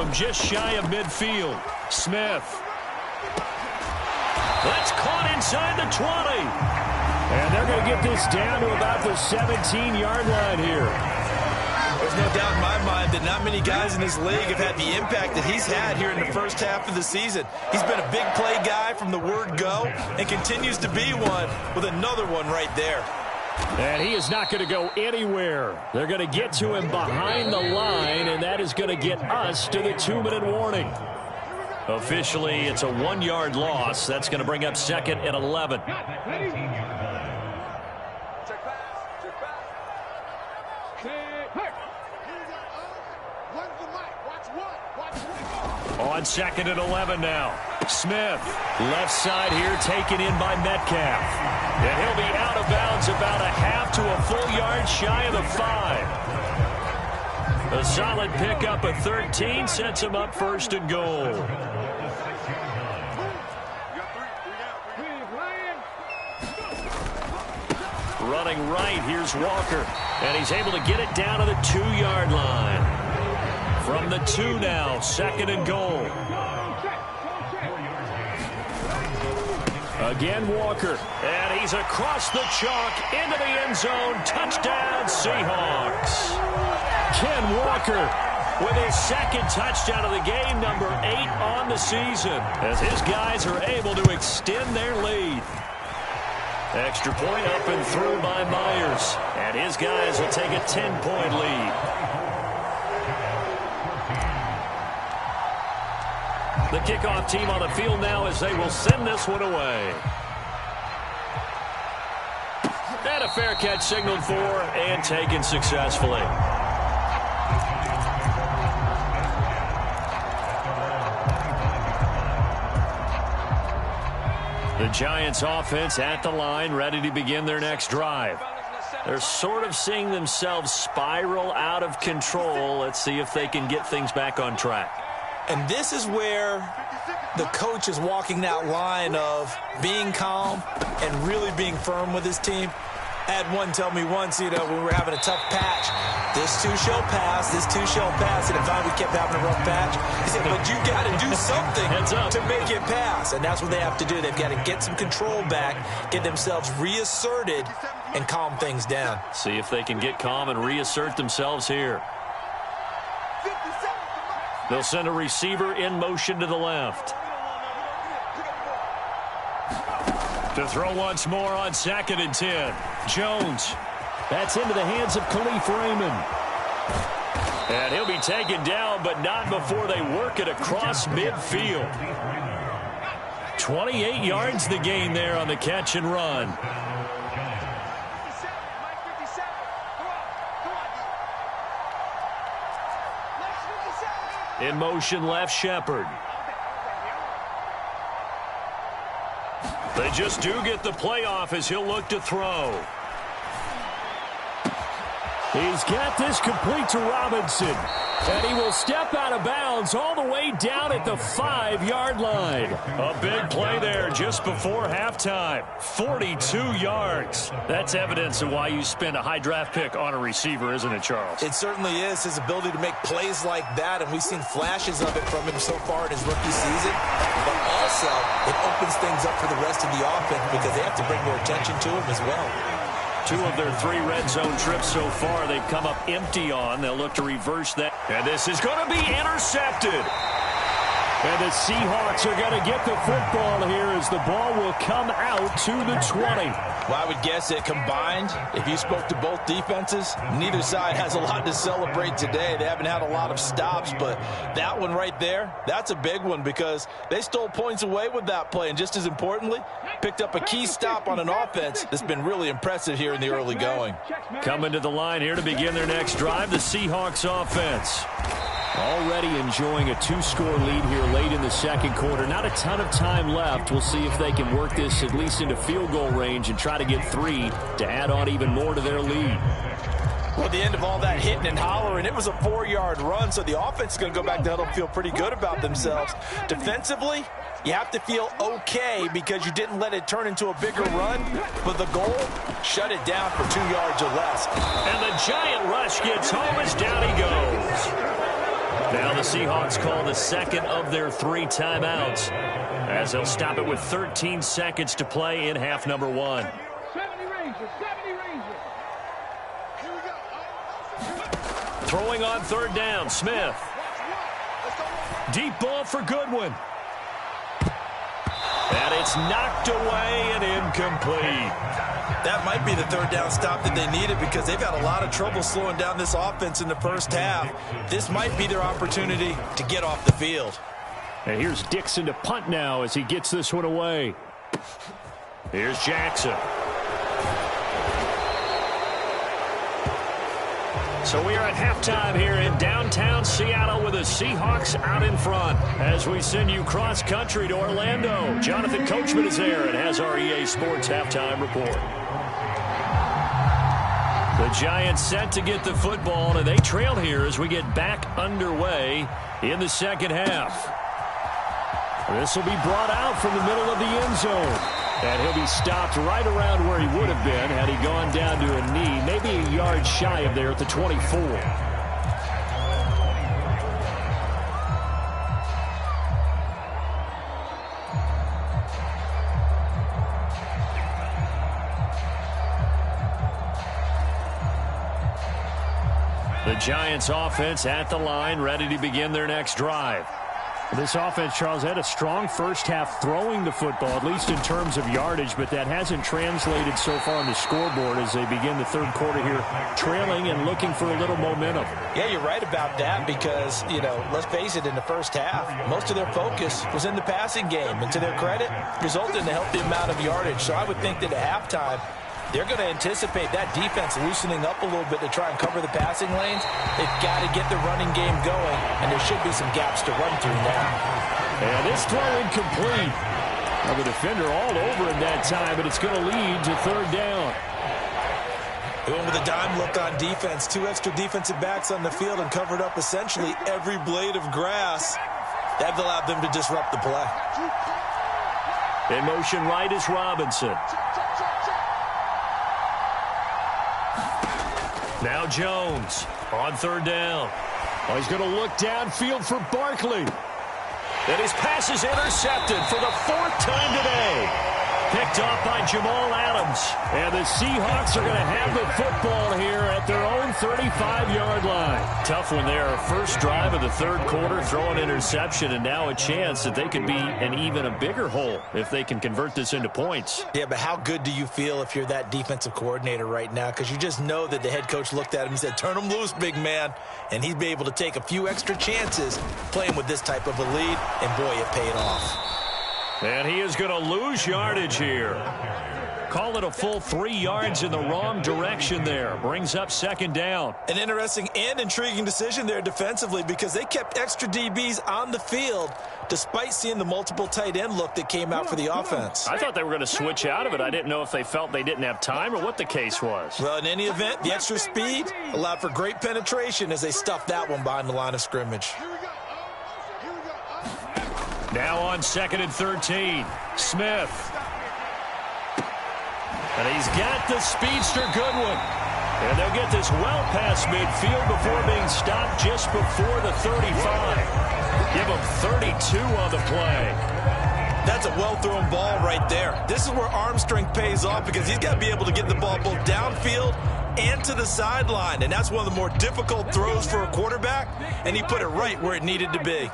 from just shy of midfield. Smith. That's caught inside the 20. And they're going to get this down to about the 17-yard line here. There's no doubt in my mind that not many guys in this league have had the impact that he's had here in the first half of the season. He's been a big play guy from the word go and continues to be one with another one right there. And he is not going to go anywhere. They're going to get to him behind the line, and that is going to get us to the 2-minute warning. Officially, it's a 1-yard loss. That's going to bring up 2nd and 11. On 2nd and 11 now. Smith, left side here, taken in by Metcalf. And he'll be out of bounds about a half to a full yard shy of the 5. A solid pickup of 13 sets him up 1st and goal. Running right, here's Walker. And he's able to get it down to the 2-yard line. From the 2 now, 2nd and goal. Again, Walker. And he's across the chalk into the end zone. Touchdown, Seahawks. Ken Walker with his 2nd touchdown of the game, number 8 on the season, as his guys are able to extend their lead. Extra point up and through by Myers. And his guys will take a 10-point lead. The kickoff team on the field now as they will send this one away. And a fair catch signaled for and taken successfully. The Giants offense at the line, ready to begin their next drive. They're sort of seeing themselves spiral out of control. Let's see if they can get things back on track. And this is where the coach is walking that line of being calm and really being firm with his team. I had one tell me once, when we were having a tough patch, this too shall pass, this too shall pass. And if we kept having a rough patch, he said, but you got to do something to make it pass. And that's what they have to do. They've got to get some control back, get themselves reasserted, and calm things down. See if they can get calm and reassert themselves here. They'll send a receiver in motion to the left. To throw once more on 2nd and 10. Jones. That's into the hands of Khalif Raymond. And he'll be taken down, but not before they work it across midfield. 28 yards the gain there on the catch and run. In motion, left Shepard. They just do get the play off as he'll look to throw. He's got this complete to Robinson. And he will step out of bounds all the way down at the 5-yard line. A big play there just before halftime. 42 yards. That's evidence of why you spend a high draft pick on a receiver, isn't it, Charles? It certainly is. His ability to make plays like that, and we've seen flashes of it from him so far in his rookie season. But also, it opens things up for the rest of the offense because they have to bring more attention to him as well. 2 of their 3 red zone trips so far, they've come up empty on. They'll look to reverse that. And this is going to be intercepted. And the Seahawks are going to get the football here as the ball will come out to the 20. Well, I would guess that combined, if you spoke to both defenses, neither side has a lot to celebrate today. They haven't had a lot of stops, but that one right there, that's a big one because they stole points away with that play. And just as importantly, picked up a key stop on an offense that's been really impressive here in the early going. Coming to the line here to begin their next drive, the Seahawks offense. Already enjoying a 2-score lead here late in the second quarter. Not a ton of time left. We'll see if they can work this at least into field goal range and try to get 3 to add on even more to their lead. Well, at the end of all that hitting and hollering, it was a 4-yard run, so the offense is going to go back to huddle and feel pretty good about themselves. Defensively, you have to feel okay because you didn't let it turn into a bigger run, but the goal, shut it down for 2 yards or less. And the giant rush gets home as down he goes. Now the the Seahawks call the second of their 3 timeouts as they'll stop it with 13 seconds to play in half number 1. 70 Rangers. Throwing on third down, Smith. Deep ball for Goodwin. And it's knocked away and incomplete. That might be the third down stop that they needed because they've had a lot of trouble slowing down this offense in the first half. This might be their opportunity to get off the field. And here's Dixon to punt now as he gets this one away. Here's Jackson. So we are at halftime here in downtown Seattle with the Seahawks out in front as we send you cross-country to Orlando. Jonathan Coachman is there and has our EA Sports halftime report. The Giants set to get the football, and they trail here as we get back underway in the second half. This will be brought out from the middle of the end zone. And he'll be stopped right around where he would have been had he gone down to a knee, maybe a yard shy of there at the 24. The Giants offense at the line, ready to begin their next drive. This offense, Charles, had a strong first half throwing the football, at least in terms of yardage, but that hasn't translated so far on the scoreboard as they begin the third quarter here, trailing and looking for a little momentum. Yeah, you're right about that because, let's face it, in the first half, most of their focus was in the passing game, and to their credit, resulted in a healthy amount of yardage. So I would think that at halftime, they're going to anticipate that defense loosening up a little bit to try and cover the passing lanes. They've got to get the running game going, and there should be some gaps to run through now. And this throw incomplete. Well, the defender all over him that time, but it's going to lead to third down. They went with a dime look on defense. 2 extra defensive backs on the field and covered up essentially every blade of grass. That allowed them to disrupt the play. In motion right is Robinson. Now Jones on third down. Oh, he's going to look downfield for Barkley. And his pass is intercepted for the 4th time today. Picked off by Jamal Adams. And the Seahawks are going to have the football here at their own 35-yard line. Tough one there. First drive of the third quarter, throw an interception, and now a chance that they could be in even a bigger hole if they can convert this into points. Yeah, but how good do you feel if you're that defensive coordinator right now? Because you just know that the head coach looked at him and said, turn him loose, big man. And he'd be able to take a few extra chances playing with this type of a lead, and boy, it paid off. And he is going to lose yardage here. Call it a full 3 yards in the wrong direction there. Brings up second down. An interesting and intriguing decision there defensively because they kept extra DBs on the field despite seeing the multiple tight end look that came out for the offense. I thought they were going to switch out of it. I didn't know if they felt they didn't have time or what the case was. Well, in any event, the extra speed allowed for great penetration as they stuffed that one behind the line of scrimmage. Now on 2nd and 13, Smith. And he's got the speedster Goodwin. And they'll get this well past midfield before being stopped just before the 35. Give him 32 on the play. That's a well-thrown ball right there. This is where arm strength pays off because he's got to be able to get the ball both downfield and to the sideline. And that's one of the more difficult throws for a quarterback. And he put it right where it needed to be.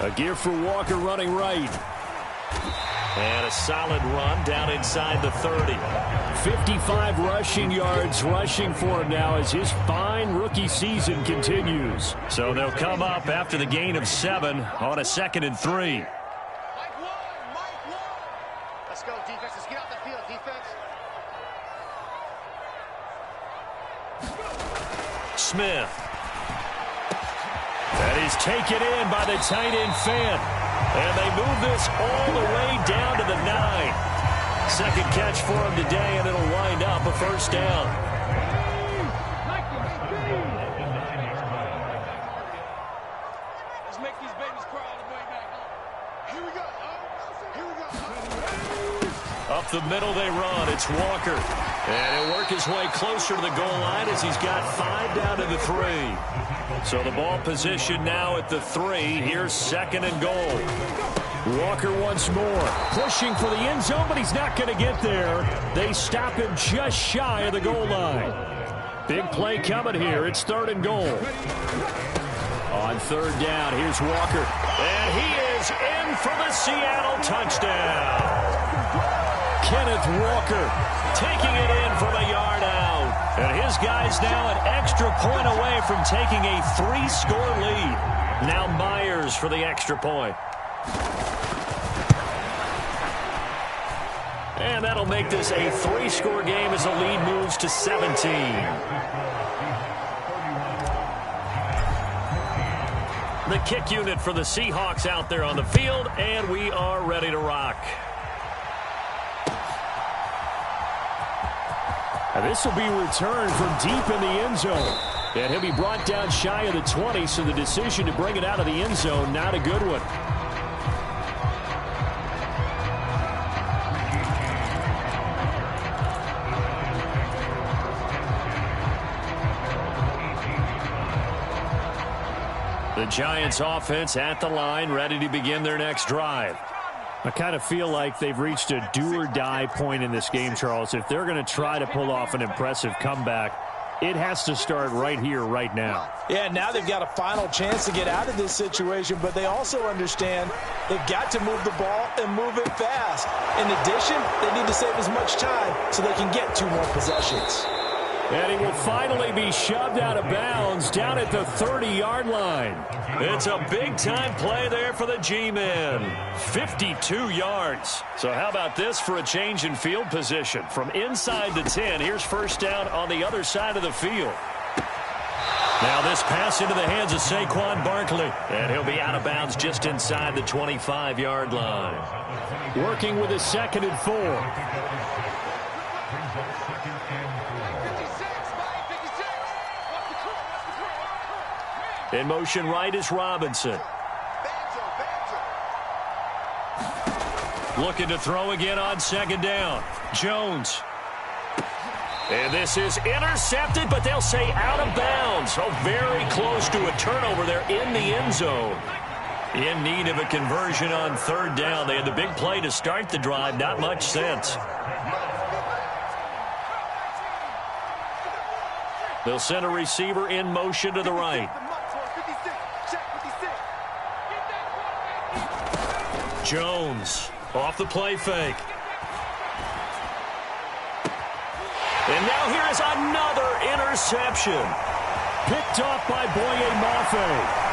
A gear for Walker running right. And a solid run down inside the 30. 55 rushing yards rushing for him now as his fine rookie season continues. So they'll come up after the gain of 7 on a 2nd and 3. Let's go, defense. Let's get out the field, defense. Smith. That is taken in by the tight end Fant. And they move this all the way down to the 9. Second catch for him today, and it'll wind up a first down. Let's make these babies cry all the way back home. Up the middle they run. It's Walker. And he'll work his way closer to the goal line as he's got 5 down to the 3. So the ball position now at the 3. Here's 2nd and goal. Walker once more. Pushing for the end zone, but he's not going to get there. They stop him just shy of the goal line. Big play coming here. It's 3rd and goal. On 3rd down, here's Walker. And he is in for the Seattle touchdown. Kenneth Walker taking it in from a yard out. And his guy's now an extra point away from taking a 3-score lead. Now Myers for the extra point. And that'll make this a 3-score game as the lead moves to 17. The kick unit for the Seahawks out there on the field, and we are ready to rock. And this will be returned from deep in the end zone. And he'll be brought down shy of the 20, so the decision to bring it out of the end zone, not a good one. The Giants offense at the line, ready to begin their next drive. I kind of feel like they've reached a do-or-die point in this game, Charles. If they're going to try to pull off an impressive comeback, it has to start right here, right now. Yeah, now they've got a final chance to get out of this situation, but they also understand they've got to move the ball and move it fast. In addition, they need to save as much time so they can get 2 more possessions. And he will finally be shoved out of bounds down at the 30-yard line. It's a big-time play there for the G-men. 52 yards. So how about this for a change in field position? From inside the 10, here's 1st down on the other side of the field. Now this pass into the hands of Saquon Barkley. And he'll be out of bounds just inside the 25-yard line. Working with a 2nd and 4. In motion right is Robinson. Looking to throw again on 2nd down. Jones. And this is intercepted, but they'll say out of bounds. So very close to a turnover there in the end zone. In need of a conversion on 3rd down. They had the big play to start the drive. Not much sense. They'll send a receiver in motion to the right. Jones off the play fake. And now here is another interception. Picked off by Boye Mafe.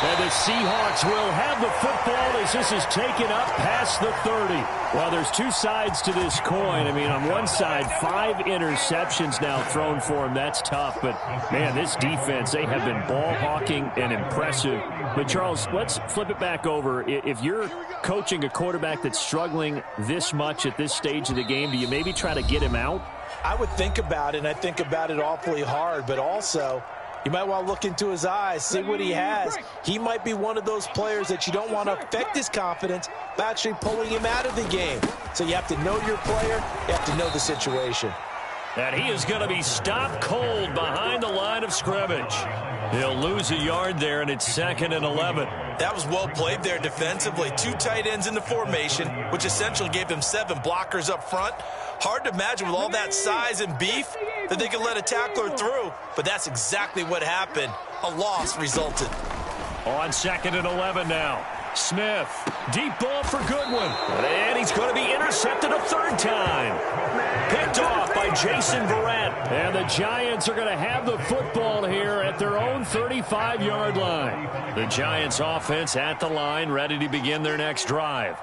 And the Seahawks will have the football as this is taken up past the 30. Well, there's 2 sides to this coin. I mean, on one side, 5 interceptions now thrown for him. That's tough. But, man, this defense, they have been ball hawking and impressive. But, Charles, let's flip it back over. If you're coaching a quarterback that's struggling this much at this stage of the game, do you maybe try to get him out? I would think about it, and I think about it awfully hard. But also, you might want to look into his eyes, see what he has. He might be one of those players that you don't want to affect his confidence by actually pulling him out of the game. So you have to know your player. You have to know the situation. And he is going to be stopped cold behind the line of scrimmage. He'll lose a yard there, and it's 2nd and 11. That was well played there defensively. 2 tight ends in the formation, which essentially gave him 7 blockers up front. Hard to imagine with all that size and beef that they could let a tackler through, but that's exactly what happened. A loss resulted. On 2nd and 11 now. Smith, deep ball for Goodwin. And he's going to be intercepted a 3rd time. Picked off by Jason Verrett. And the Giants are going to have the football here at their own 35-yard line. The Giants offense at the line, ready to begin their next drive.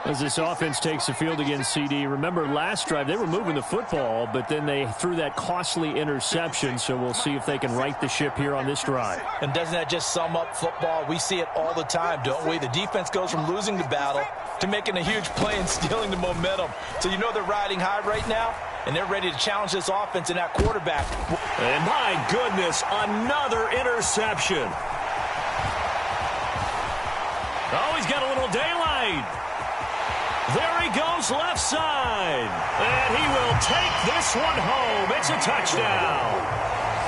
As this offense takes the field against CD, remember last drive they were moving the football, but then they threw that costly interception, so we'll see if they can right the ship here on this drive. And doesn't that just sum up football? We see it all the time, don't we? The defense goes from losing the battle to making a huge play and stealing the momentum. So you know they're riding high right now, and they're ready to challenge this offense and that quarterback. And my goodness, another interception. Oh, he's got a little daylight. There he goes left side. And he will take this one home. It's a touchdown.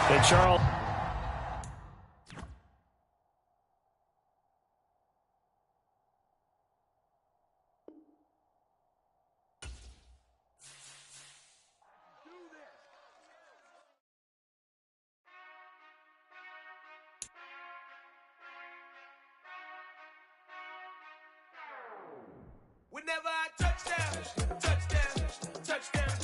And Charles. Whenever I touch down, touch down, touch down.